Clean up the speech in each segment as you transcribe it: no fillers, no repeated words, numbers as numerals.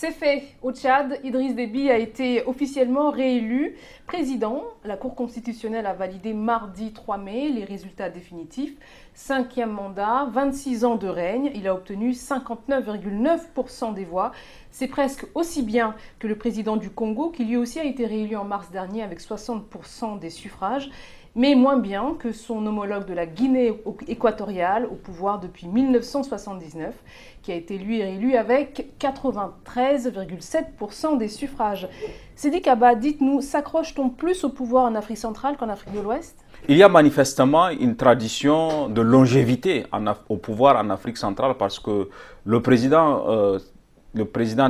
C'est fait. Au Tchad, Idriss Déby a été officiellement réélu président. La Cour constitutionnelle a validé mardi 3 mai les résultats définitifs. 5e mandat, 26 ans de règne. Il a obtenu 59,9% des voix. C'est presque aussi bien que le président du Congo, qui lui aussi a été réélu en mars dernier avec 60% des suffrages, mais moins bien que son homologue de la Guinée équatoriale, au pouvoir depuis 1979, qui a été lui réélu avec 93,7% des suffrages. Sidi Kaba, dites-nous, s'accroche-t-on plus au pouvoir en Afrique centrale qu'en Afrique de l'Ouest? Il y a manifestement une tradition de longévité au pouvoir en Afrique centrale parce que le président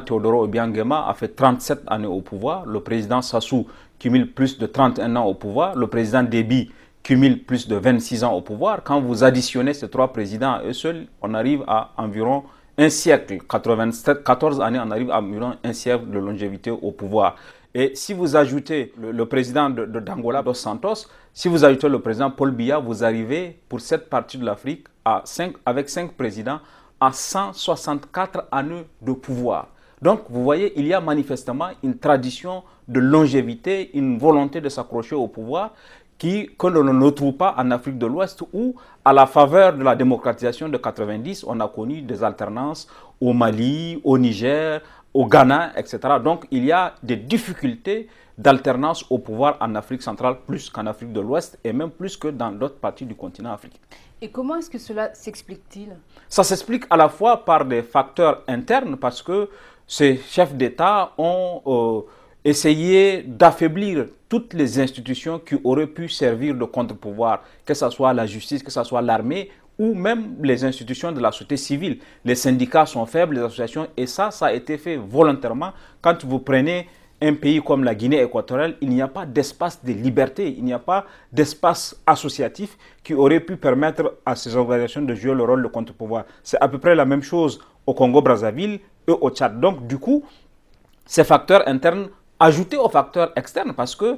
Teodoro Obiang-Nguema a fait 37 années au pouvoir, le président Sassou cumule plus de 31 ans au pouvoir, le président Déby cumule plus de 26 ans au pouvoir. Quand vous additionnez ces trois présidents à eux seuls, on arrive à environ un siècle, 14 années, on arrive à environ un siècle de longévité au pouvoir. Et si vous ajoutez le président d'Angola, Dos Santos, si vous ajoutez le président Paul Biya, vous arrivez pour cette partie de l'Afrique avec 5 présidents à 164 années de pouvoir. Donc, vous voyez, il y a manifestement une tradition de longévité, une volonté de s'accrocher au pouvoir que l'on ne trouve pas en Afrique de l'Ouest où, à la faveur de la démocratisation de 90, on a connu des alternances au Mali, au Niger, au Ghana, etc. Donc, il y a des difficultés d'alternance au pouvoir en Afrique centrale plus qu'en Afrique de l'Ouest et même plus que dans d'autres parties du continent africain. Et comment est-ce que cela s'explique-t-il? Ça s'explique à la fois par des facteurs internes parce que ces chefs d'État ont essayé d'affaiblir toutes les institutions qui auraient pu servir de contre-pouvoir, que ce soit la justice, que ce soit l'armée ou même les institutions de la société civile. Les syndicats sont faibles, les associations, et ça a été fait volontairement. Quand vous prenez un pays comme la Guinée équatoriale, il n'y a pas d'espace de liberté, il n'y a pas d'espace associatif qui aurait pu permettre à ces organisations de jouer le rôle de contre-pouvoir. C'est à peu près la même chose au Congo-Brazzaville et au Tchad. Donc, du coup, ces facteurs internes ajoutés aux facteurs externes parce que,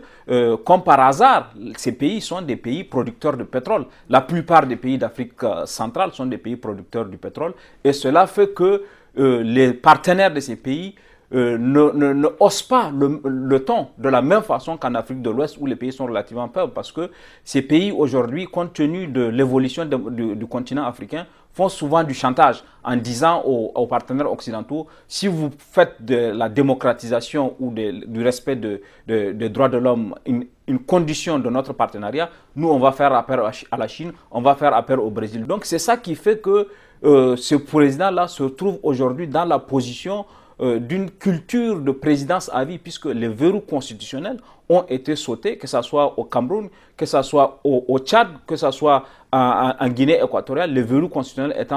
comme par hasard, ces pays sont des pays producteurs de pétrole. La plupart des pays d'Afrique centrale sont des pays producteurs du pétrole et cela fait que les partenaires de ces pays ne haussent pas le ton de la même façon qu'en Afrique de l'Ouest où les pays sont relativement pauvres parce que ces pays aujourd'hui, compte tenu de l'évolution du continent africain, font souvent du chantage en disant aux partenaires occidentaux, si vous faites de la démocratisation ou du respect des droits de l'homme une condition de notre partenariat, nous on va faire appel à la Chine, on va faire appel au Brésil. Donc c'est ça qui fait que ce président-là se trouve aujourd'hui dans la position d'une culture de présidence à vie puisque les verrous constitutionnels ont été sautés, que ce soit au Cameroun, que ce soit au Tchad, que ce soit en Guinée équatoriale, les verrous constitutionnels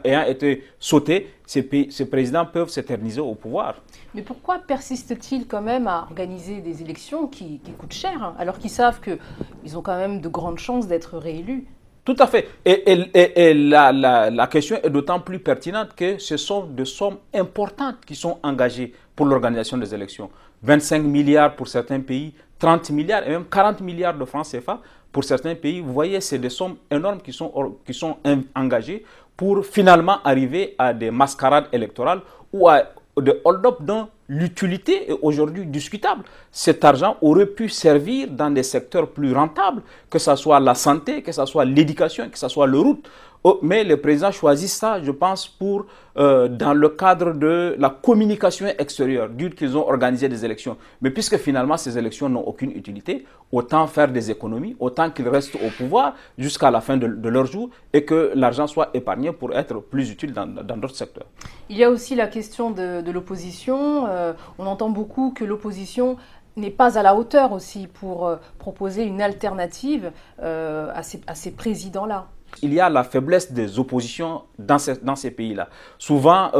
ayant été sautés, ces présidents peuvent s'éterniser au pouvoir. Mais pourquoi persiste-t-il quand même à organiser des élections qui coûtent cher, hein, alors qu'ils savent qu'ils ont quand même de grandes chances d'être réélus? Tout à fait. Et la question est d'autant plus pertinente que ce sont des sommes importantes qui sont engagées pour l'organisation des élections. 25 milliards pour certains pays, 30 milliards et même 40 milliards de francs CFA pour certains pays. Vous voyez, c'est des sommes énormes qui sont engagées pour finalement arriver à des mascarades électorales ou à des hold-up dont l'utilité est aujourd'hui discutable. Cet argent aurait pu servir dans des secteurs plus rentables, que ce soit la santé, que ce soit l'éducation, que ce soit les routes. Mais les présidents choisissent ça, je pense, dans le cadre de la communication extérieure, dire qu'ils ont organisé des élections. Mais puisque finalement ces élections n'ont aucune utilité, autant faire des économies, autant qu'ils restent au pouvoir jusqu'à la fin de leur jour et que l'argent soit épargné pour être plus utile dans d'autres secteurs. Il y a aussi la question de l'opposition. On entend beaucoup que l'opposition n'est pas à la hauteur aussi pour proposer une alternative à ces présidents-là. Il y a la faiblesse des oppositions dans ces pays-là. Souvent,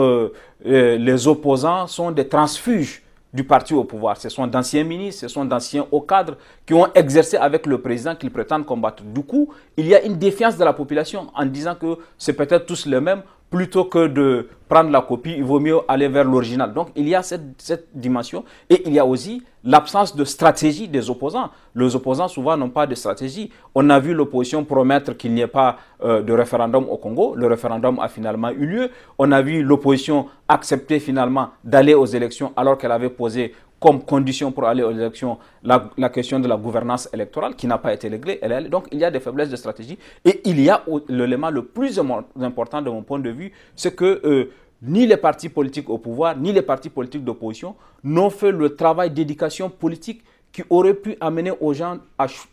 les opposants sont des transfuges du parti au pouvoir. Ce sont d'anciens ministres, ce sont d'anciens hauts cadres qui ont exercé avec le président qu'ils prétendent combattre. Du coup, il y a une défiance de la population en disant que c'est peut-être tous les mêmes. plutôt que de prendre la copie, il vaut mieux aller vers l'original. Donc il y a cette dimension et il y a aussi l'absence de stratégie des opposants. Les opposants souvent n'ont pas de stratégie. On a vu l'opposition promettre qu'il n'y ait pas de référendum au Congo. Le référendum a finalement eu lieu. On a vu l'opposition accepter finalement d'aller aux élections alors qu'elle avait posé comme condition pour aller aux élections la question de la gouvernance électorale qui n'a pas été réglée. Donc il y a des faiblesses de stratégie. Et il y a l'élément le plus important de mon point de vue, c'est que ni les partis politiques au pouvoir, ni les partis politiques d'opposition n'ont fait le travail d'éducation politique qui aurait pu amener aux gens,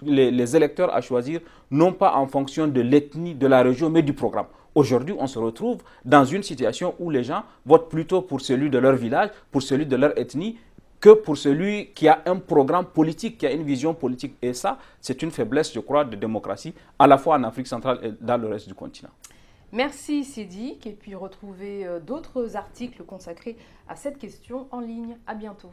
les électeurs à choisir, non pas en fonction de l'ethnie, de la région, mais du programme. Aujourd'hui, on se retrouve dans une situation où les gens votent plutôt pour celui de leur village, pour celui de leur ethnie, que pour celui qui a un programme politique, qui a une vision politique. Et ça, c'est une faiblesse, je crois, de démocratie, à la fois en Afrique centrale et dans le reste du continent. Merci Sédic, et puis retrouvez d'autres articles consacrés à cette question en ligne. À bientôt.